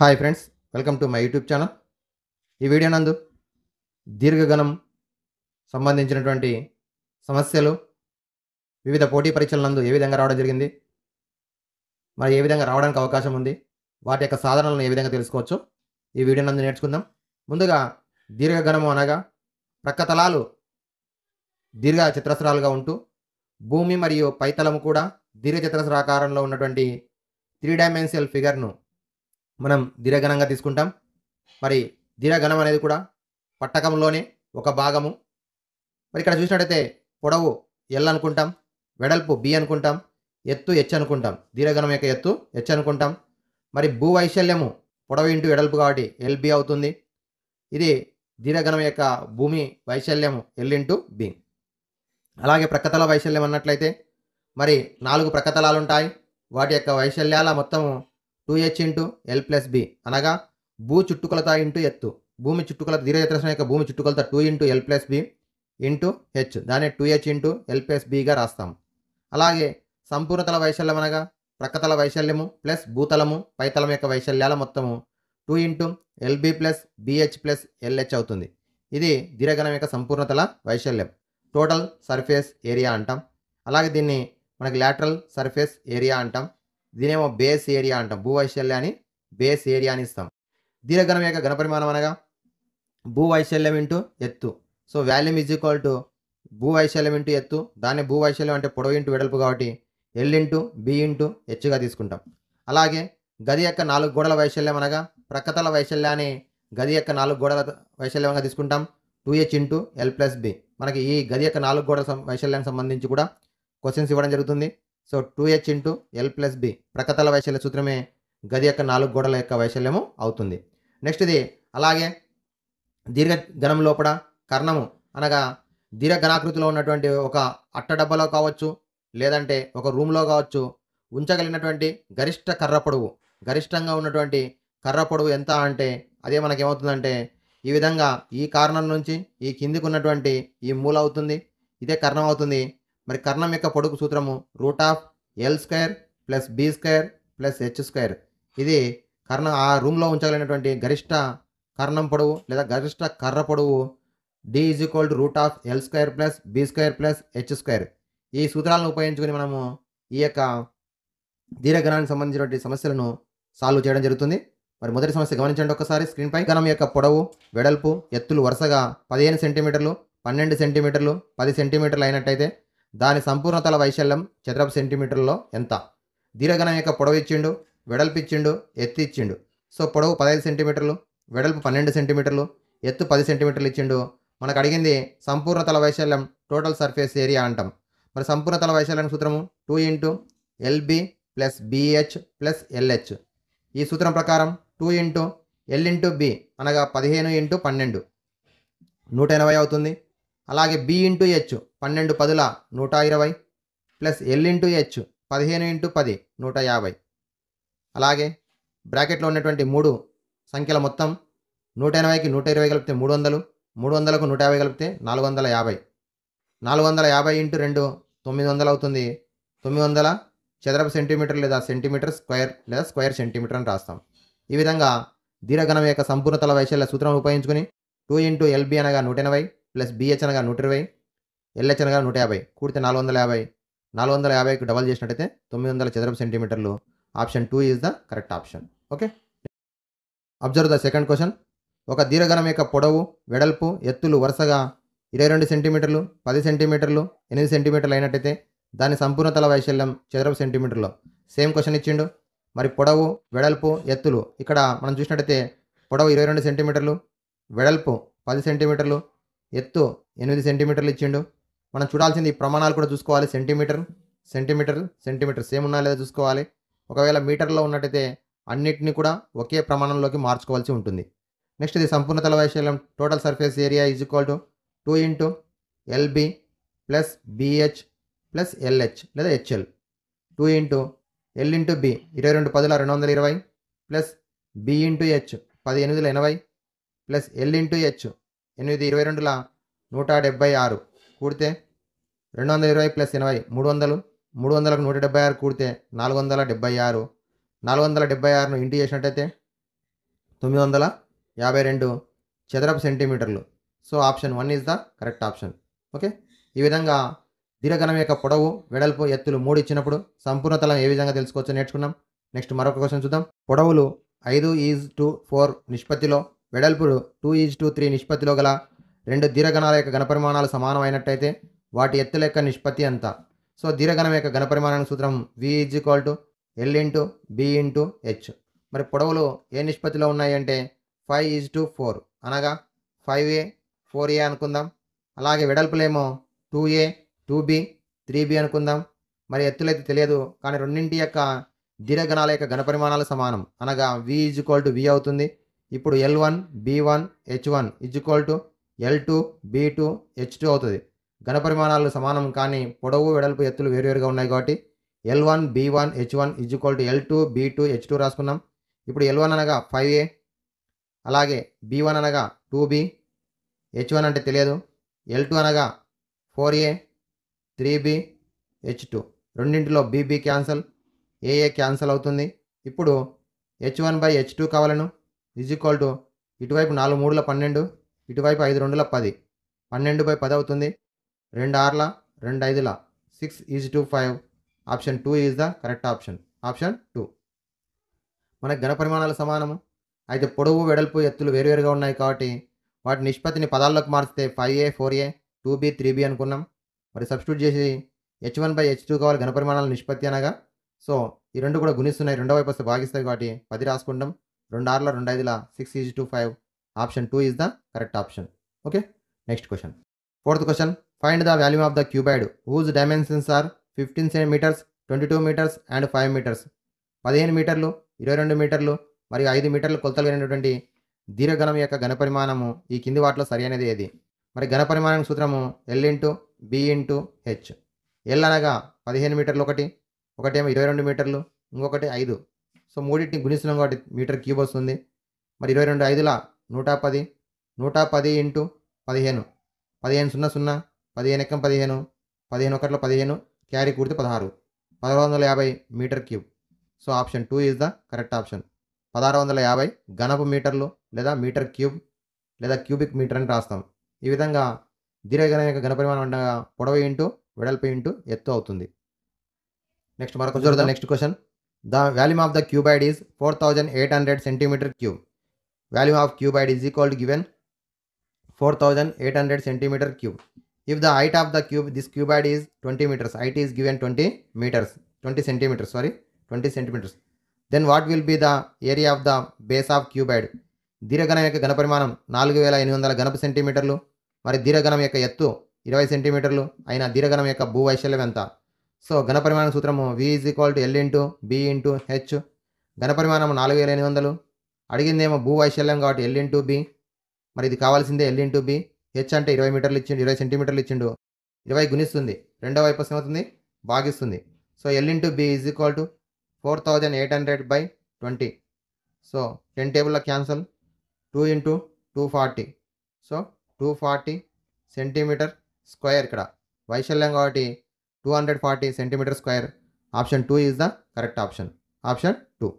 Hi friends, welcome to my YouTube channel. ఈ video నందు దీర్ఘగణం సంబంధించినటువంటి సమస్యలు వివిధ పోటీ పరీక్షల నందు ఏ విధంగా రావడం జరిగింది, మరి ఏ విధంగా రావడానికి అవకాశం ఉంది, వాటి యొక్క సాధనలను ఏ విధంగా తెలుసుకోవచ్చు ఈ వీడియో నందు నేర్చుకుందాం. ముందుగా దీర్ఘగణము అనగా ప్రక్కతలాలు దీర్ఘ చతురస్రాలుగా ఉంటూ భూమి మరియు పైతలము కూడా దీర్ఘ చతురస్రాకారంలో ఉన్నటువంటి 3 డైమెన్షనల్ ఫిగర్ను మనం దీర్ఘగణంగా తీసుకుంటాం. మరి దీర్ఘగణం అనేది కూడా పట్టకంలోనే ఒక భాగము. మరి ఇక్కడ చూసినట్టయితే పొడవు ఎల్ అనుకుంటాం, వెడల్పు బి అనుకుంటాం, ఎత్తు హెచ్ అనుకుంటాం. దీర్ఘగణం యొక్క ఎత్తు హెచ్ అనుకుంటాం. మరి భూ వైశాల్యము పొడవు ఇంటూ వెడల్పు కాబట్టి ఎల్బి అవుతుంది. ఇది దీర్ఘగణం యొక్క భూమి వైశాల్యము ఎల్ ఇంటూ బి. అలాగే ప్రక్కతల వైశాల్యం అన్నట్లయితే మరి 4 ప్రక్కతలాలు ఉంటాయి. వాటి యొక్క వైశాల్యాల మొత్తము 2h into L plus B అనగా భూ చుట్టుకొలత ఇంటూ ఎత్తు. భూమి చుట్టుకొలత దీర్ఘచతురస్రం యొక్క భూమి చుట్టుకొలత 2 into L plus B into H, దాన్ని 2h ఇంటూ ఎల్ ప్లస్ బిగా రాస్తాం. అలాగే సంపూర్ణతల వైశాల్యం అనగా ప్రక్కతల వైశాల్యము ప్లస్ భూతలము పైతలం యొక్క వైశాల్యాల మొత్తము 2 into LB plus BH plus LH అవుతుంది. ఇది దీర్ఘగణం యొక్క సంపూర్ణతల వైశాల్యం, టోటల్ సర్ఫేస్ ఏరియా అంటాం. అలాగే దీన్ని మనకి లాటరల్ సర్ఫేస్ ఏరియా అంటాం. దీనేమో బేస్ ఏరియా అంటాం. భూ వైశాల్యాన్ని బేస్ ఏరియా అని ఇస్తాం. దీర్ఘగణం యొక్క ఘనపరిమాణం అనగా భూ వైశాల్యం ఇంటూ ఎత్తు. So volume is equal to భూ వైశాల్యం ఇంటూ ఎత్తు. దాన్ని భూ వైశాల్యం అంటే పొడవు ఇంటూ వెడల్పు కాబట్టి ఎల్ ఇంటూ బి ఇంటూ హెచ్గా తీసుకుంటాం. అలాగే గది యొక్క 4 గోడల వైశాల్యం అనగా ప్రక్కతల వైశాల్యాన్ని గది యొక్క 4 గోడల వైశాల్యంగా తీసుకుంటాం. 2h into L plus B. మనకి ఈ గది యొక్క 4 గోడల వైశాల్యానికి సంబంధించి కూడా క్వశ్చన్స్ ఇవ్వడం జరుగుతుంది. So 2h into L plus B ప్రక్కతల వైశాల్య సూత్రమే గది యొక్క 4 గోడల యొక్క వైశాల్యము అవుతుంది. నెక్స్ట్ ఇది అలాగే దీర్ఘగణం లోపల కర్ణము అనగా దీర్ఘగణాకృతిలో ఉన్నటువంటి ఒక అట్ట డబ్బాలో కావచ్చు, లేదంటే ఒక రూమ్లో కావచ్చు, ఉంచగలిగినటువంటి గరిష్ట కర్ర పొడవు, గరిష్టంగా ఉన్నటువంటి కర్ర పొడవు ఎంత అంటే అదే మనకేమవుతుందంటే ఈ విధంగా ఈ కారణం నుంచి ఈ కిందికి ఉన్నటువంటి ఈ మూల అవుతుంది. ఇదే కర్ణం అవుతుంది. మరి కర్ణం యొక్క పొడుగు సూత్రము √L² plus B² plus H². ఇది కర్ణం ఆ రూమ్లో ఉంచగలిగినటువంటి గరిష్ట కర్ణం పొడవు లేదా గరిష్ట కర్ర పొడవు D = √L² plus B² plus H². ఈ సూత్రాలను ఉపయోగించుకొని మనము ఈ యొక్క దీర్ఘగణానికి సంబంధించినటువంటి సమస్యలను సాల్వ్ చేయడం జరుగుతుంది. మరి మొదటి సమస్య గమనించండి ఒకసారి స్క్రీన్పై. గణం యొక్క పొడవు వెడల్పు ఎత్తులు వరుసగా 15 సెంటీమీటర్లు, 12 సెంటీమీటర్లు, 10 సెంటీమీటర్లు అయినట్టయితే దాని సంపూర్ణతల వైశాల్యం చదరపు సెంటీమీటర్లలో ఎంత? దీర్ఘగణం యొక్క పొడవు ఇచ్చిండు, వెడల్పు ఇచ్చిండు, ఎత్తు ఇచ్చిండు. సో పొడవు 15 సెంటీమీటర్లు, వెడల్పు 12 సెంటీమీటర్లు, ఎత్తు 10 సెంటీమీటర్లు ఇచ్చిండు. మనకు అడిగింది సంపూర్ణతల వైశాల్యం, టోటల్ సర్ఫేస్ ఏరియా అంటాం. మరి సంపూర్ణతల వైశాల్యం సూత్రము 2 into LB plus BH plus LH. ఈ సూత్రం ప్రకారం 2 ఇంటూ ఎల్ ఇంటూ బి అనగా 15 ఇంటూ 12 180 అవుతుంది. అలాగే బి ఇంటూ హెచ్ 12 10ల 120 plus L into H 15 into 10 150. అలాగే బ్రాకెట్లో ఉన్నటువంటి 3 సంఖ్యల మొత్తం 180కి 120 కలిపితే 300, 300కు 150 కలిపితే 450. 450 ఇంటూ 2 900 అవుతుంది. 900 చదరపు సెంటీమీటర్ లేదా సెంటీమీటర్ స్క్వేర్ లేదా స్క్వేర్ సెంటీమీటర్ అని రాస్తాం. ఈ విధంగా దీర్ఘగణం యొక్క సంపూర్ణతల వైశాల్య సూత్రం ఉపయోగించుకొని 2 ఇంటూ ఎల్బి అనగా 180 ప్లస్ బిహెచ్ అనగా 120 ఎల్హెచ్ అనగా 150 కూడితే 450. 450కు డబల్ చేసినట్టయితే 900 చదరపు సెంటీమీటర్లు. Option 2 is the correct option. Okay, observe the second question. ఒక దీర్ఘగణం యొక్క పొడవు వెడల్పు ఎత్తులు వరుసగా 22 సెంటీమీటర్లు, 10 సెంటీమీటర్లు, 8 సెంటీమీటర్లు అయినట్టయితే దాని సంపూర్ణతల వైశాల్యం చదరపు సెంటీమీటర్లో. సేమ్ క్వశ్చన్ ఇచ్చిండు. మరి పొడవు వెడల్పు ఎత్తులు ఇక్కడ మనం చూసినట్టయితే పొడవు 22 సెంటీమీటర్లు, వెడల్పు 10 సెంటీమీటర్లు, ఎత్తు 8 సెంటీమీటర్లు ఇచ్చిండు. మనం చూడాల్సింది ఈ ప్రమాణాలు కూడా చూసుకోవాలి. సెంటీమీటర్ సెంటీమీటర్ సెంటీమీటర్ సేమ్ ఉన్నా లేదా చూసుకోవాలి. ఒకవేళ మీటర్లో ఉన్నట్టయితే అన్నిటిని కూడా ఒకే ప్రమాణంలోకి మార్చుకోవాల్సి ఉంటుంది. నెక్స్ట్ ఇది సంపూర్ణతల వైశాల్యం, total surface area is equal to 2 into LB plus BH plus LH లేదా HL. 2 into L into B 22 10ల 220 ప్లస్ బి ఇంటూ హెచ్ 10 8ల 80 ప్లస్ ఎల్ ఇంటూ హెచ్ 8 22ల 176 కూడితే 220 ప్లస్ 80 300. 300కు 176 కూడితే 476. 476ను ఇంటూ చేసినట్టయితే 952 చదరపు సెంటీమీటర్లు. So option 1 is the correct option. Okay. ఈ విధంగా దీర్ఘగణం యొక్క పొడవు, వెడల్పు, ఎత్తులు 3 ఇచ్చినప్పుడు సంపూర్ణ తలం ఏ విధంగా తెలుసుకోవచ్చో నేర్చుకున్నాం. నెక్స్ట్ మరొక క్వశ్చన్ చూద్దాం. పొడవులు 5:4 నిష్పత్తిలో, వెడల్పులు 2:3 నిష్పత్తిలో గల 2 దీర్ఘగణాల యొక్క ఘనపరిమాణాలు సమానమైనట్టయితే వాటి ఎత్తుల యొక్క నిష్పత్తి ఎంత? సో దీర్ఘగణం యొక్క ఘనపరిమాణానికి సూత్రం V L × B × H. మరి పొడవులు ఏ నిష్పత్తిలో ఉన్నాయి అంటే 5:4 అనగా 5A 4A అనుకుందాం. అలాగే వెడల్పులేమో 2A 2B 3B అనుకుందాం. మరి ఎత్తులైతే తెలియదు, కానీ రెండింటి యొక్క దీర్ఘగణాల యొక్క ఘనపరిమాణాలు సమానం అనగా V V అవుతుంది. ఇప్పుడు L1 B1 H1 L2 B2 H2 అవుతుంది. ఘనపరిమాణాలు సమానం కానీ పొడవు, వెడల్పు, ఎత్తులు వేరువేరుగా ఉన్నాయి కాబట్టి L1 B1 H1 L2 B2 H2 రాసుకున్నాం. ఇప్పుడు L1 అనగా 5A, అలాగే B1 అనగా 2B, H1 అంటే తెలియదు, L2 అనగా 4A 3B H2. రెండింటిలో BB క్యాన్సల్, AA క్యాన్సల్ అవుతుంది. ఇప్పుడు H1/H2 కావాలను ఇటువైపు 4 3 12, ఇటువైపు 5 2 10, 12/10 అవుతుంది. 2 6 2 5 6:5. Option 2 is the correct option. Option 2. మనకు ఘనపరిమాణాలు సమానము అయితే పొడవు, వెడల్పు, ఎత్తులు వేరువేరుగా ఉన్నాయి కాబట్టి వాటి నిష్పత్తిని పదాల్లోకి మార్చితే 5A 4A 2B 3B అనుకున్నాం. మరి సబ్స్టిట్యూట్ చేసి H1/H2 కావాలి ఘనపరిమాణాల నిష్పత్తి అనగా. సో ఈ రెండు కూడా గుణిస్తున్నాయి, రెండో వైపు వస్తే భాగిస్తాయి కాబట్టి 10 రాసుకుంటాం. 2 6 2 5 6:5. Option 2 is the correct option. Okay. Next question. 4th question. Find the volume of the cuboid whose dimensions are 15 meters 22 meters and 5 meters. 15 మీటర్లు, 22 మీటర్లు మరియు 5 మీటర్లు కొలతలు కలిగినటువంటి దీర్ఘగణం యొక్క ఘనపరిమాణము ఈ కింది వాటిలో సరైనది ఏది? మరి ఘనపరిమాణం సూత్రము L × B × H. L అనగా 15 మీటర్లు ఒకటేమో 22 మీటర్లు, ఇంకొకటి 5. సో మూడింటిని గుణిస్తున్నాం కాబట్టి మీటర్ క్యూబ్ వస్తుంది. మరి 22 5ల 110, 110 × 15, 15 0 0, 15 ఎక్కం 15, 15 1 15, క్యారీ కూడితే 16, 1650 metre cube. So option 2 is the correct option. 1650 ఘనపు మీటర్లు లేదా మీటర్ క్యూబ్ లేదా క్యూబిక్ మీటర్ అని రాస్తాం. ఈ విధంగా దీర్ఘగణం యొక్క ఘనపరిమాణం ఉండగా పొడవు ఇంటూ వెడల్పు ఇంటూ ఎత్తు అవుతుంది. నెక్స్ట్ మరొక చూద్దాం. Next question. The volume of the cuboid is 4800 centimetre cube. Volume of cuboid is equal to given 4800 centimetre cube. If the height of the cube, this cuboid is 20 meters, height is given 20 centimeters, then what will be the area of the base of cuboid? దీర్ఘగణం యొక్క ఘనపరిమాణం 4800 ఘనపు సెంటీమీటర్లు, మరి దీర్ఘగణం యొక్క ఎత్తు 20 సెంటీమీటర్లు అయిన దీర్ఘగణం యొక్క భూవైశాల్యం ఎంత? So ఘనపరిమాణం సూత్రము V L × B × H. ఘనపరిమాణం 4800, అడిగిందేమో భూవైశాల్యం కాబట్టి L × B. మరి ఇది కావాల్సిందే L × B. H అంటే 20 మీటర్లు ఇచ్చిండు, 20 సెంటీమీటర్లు ఇచ్చిండు, 20 గుణిస్తుంది, రెండో వైపు ఏమవుతుంది భాగిస్తుంది. So L × B is equal to 4800/20. So 10 టేబుల్లో క్యాన్సల్, 2 × 240. So 240 centimetre square. ఇక్కడ వైశాల్యం కాబట్టి 240 centimetre square. Option 2 is the correct option. Option 2.